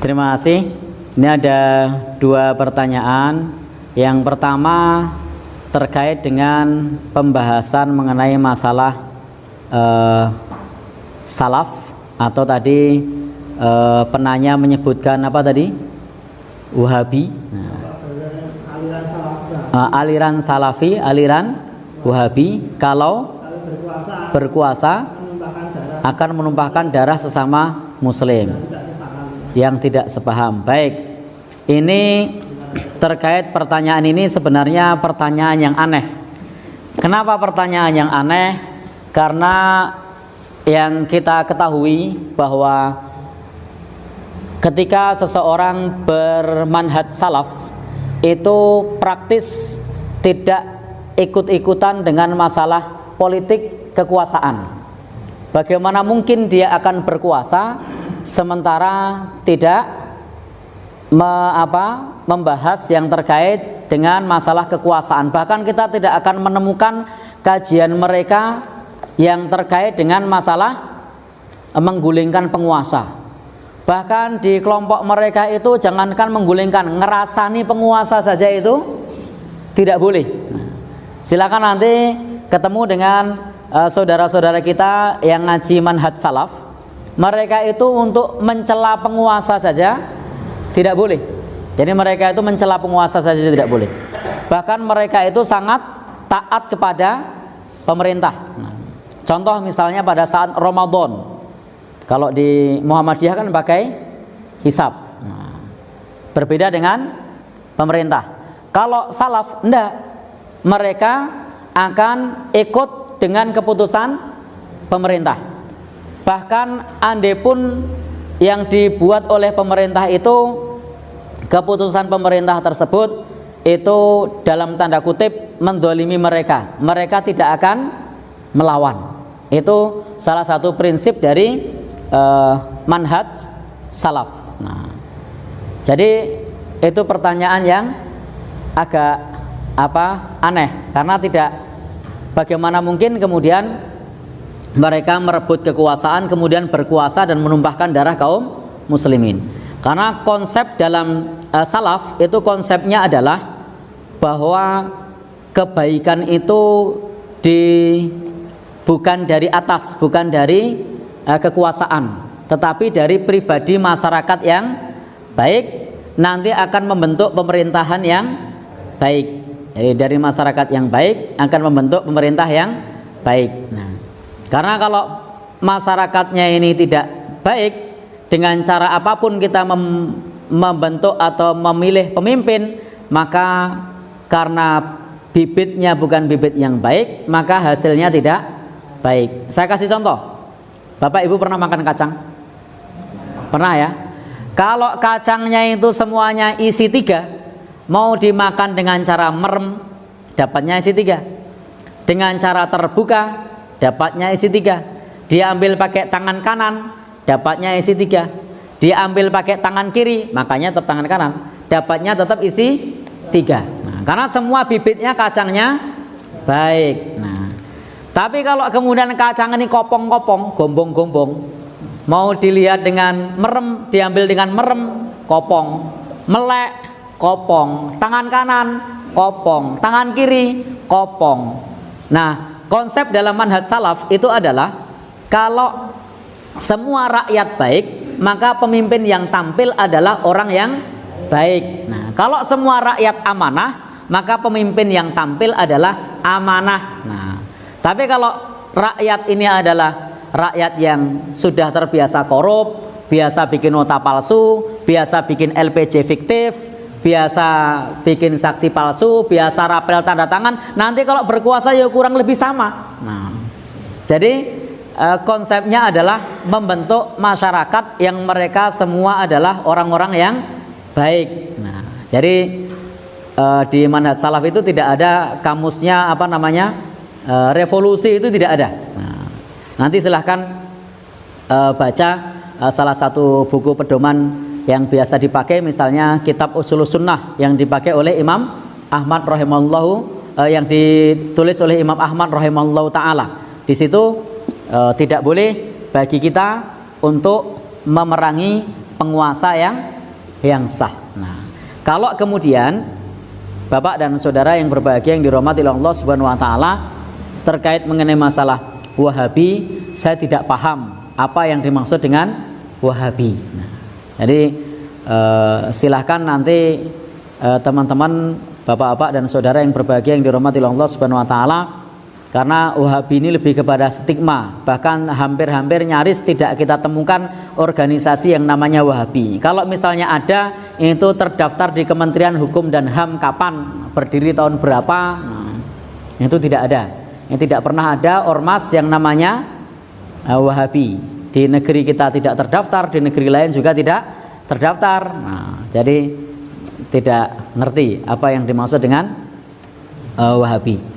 Terima kasih. Ini ada dua pertanyaan. Yang pertama terkait dengan pembahasan mengenai masalah salaf, atau tadi penanya menyebutkan apa tadi? Wahabi. Aliran salafi, aliran Wahabi kalau berkuasa akan menumpahkan darah sesama muslim yang tidak sepaham. Baik, ini terkait pertanyaan ini sebenarnya pertanyaan yang aneh. Kenapa pertanyaan yang aneh? Karena yang kita ketahui bahwa ketika seseorang bermanhaj salaf itu praktis tidak ikut-ikutan dengan masalah politik kekuasaan. Bagaimana mungkin dia akan berkuasa sementara tidak membahas yang terkait dengan masalah kekuasaan. Bahkan kita tidak akan menemukan kajian mereka yang terkait dengan masalah menggulingkan penguasa. Bahkan di kelompok mereka itu jangankan menggulingkan, ngerasani penguasa saja itu tidak boleh. Silakan nanti ketemu dengan saudara-saudara kita yang ngaji manhaj salaf, mereka itu untuk mencela penguasa saja tidak boleh. Jadi mereka itu mencela penguasa saja tidak boleh. Bahkan mereka itu sangat taat kepada pemerintah. Contoh misalnya pada saat Ramadan, kalau di Muhammadiyah kan pakai hisab, berbeda dengan pemerintah. Kalau salaf enggak, mereka akan ikut dengan keputusan pemerintah. Bahkan andai pun yang dibuat oleh pemerintah itu, keputusan pemerintah tersebut itu dalam tanda kutip mendolimi mereka, mereka tidak akan melawan. Itu salah satu prinsip dari manhaj salaf. Jadi itu pertanyaan yang agak aneh, karena tidak, bagaimana mungkin kemudian mereka merebut kekuasaan kemudian berkuasa dan menumpahkan darah kaum muslimin. Karena konsep dalam salaf itu konsepnya adalah bahwa kebaikan itu bukan dari atas, bukan dari kekuasaan, tetapi dari pribadi masyarakat yang baik nanti akan membentuk pemerintahan yang baik. Jadi dari masyarakat yang baik akan membentuk pemerintah yang baik. Karena kalau masyarakatnya ini tidak baik, dengan cara apapun kita membentuk atau memilih pemimpin, maka karena bibitnya bukan bibit yang baik, maka hasilnya tidak baik. Saya kasih contoh. Bapak Ibu pernah makan kacang? Pernah ya? Kalau kacangnya itu semuanya isi 3, mau dimakan dengan cara merem, dapatnya isi 3. Dengan cara terbuka, dapatnya isi 3. Diambil pakai tangan kanan, dapatnya isi 3. Diambil pakai tangan kiri, makanya tetap tangan kanan, dapatnya tetap isi 3. Karena semua bibitnya kacangnya baik. Tapi kalau kemudian kacang ini kopong-kopong, gombong-gombong, mau dilihat dengan merem, diambil dengan merem, kopong, melek, kopong, tangan kanan, kopong, tangan kiri, kopong. Nah, konsep dalam manhaj salaf itu adalah kalau semua rakyat baik, maka pemimpin yang tampil adalah orang yang baik. Nah, kalau semua rakyat amanah, maka pemimpin yang tampil adalah amanah. Tapi kalau rakyat ini adalah rakyat yang sudah terbiasa korup, biasa bikin nota palsu, biasa bikin LPG fiktif, biasa bikin saksi palsu, biasa rapel tanda tangan, nanti kalau berkuasa ya kurang lebih sama. Jadi konsepnya adalah membentuk masyarakat yang mereka semua adalah orang-orang yang baik. Jadi di manhaj salaf itu tidak ada kamusnya revolusi, itu tidak ada. Nanti silahkan baca salah satu buku pedoman yang biasa dipakai, misalnya kitab Ushulus Sunnah yang dipakai oleh Imam Ahmad rahimahullahu, yang ditulis oleh Imam Ahmad rahimahullahu taala. Di situ tidak boleh bagi kita untuk memerangi penguasa yang sah. Nah, kalau kemudian Bapak dan saudara yang berbahagia yang dirahmati oleh Allah Subhanahu wa taala, terkait mengenai masalah Wahabi, saya tidak paham apa yang dimaksud dengan Wahabi. Nah, jadi silahkan nanti teman-teman, bapak-bapak dan saudara yang berbahagia yang dirahmati oleh Allah Subhanahu wa taala, karena Wahabi ini lebih kepada stigma, bahkan hampir-hampir nyaris tidak kita temukan organisasi yang namanya Wahabi. Kalau misalnya ada, itu terdaftar di Kementerian Hukum dan HAM kapan, berdiri tahun berapa, nah, itu tidak ada. Yang tidak pernah ada ormas yang namanya Wahabi. Di negeri kita tidak terdaftar, di negeri lain juga tidak terdaftar. Nah, jadi tidak ngerti apa yang dimaksud dengan Wahabi.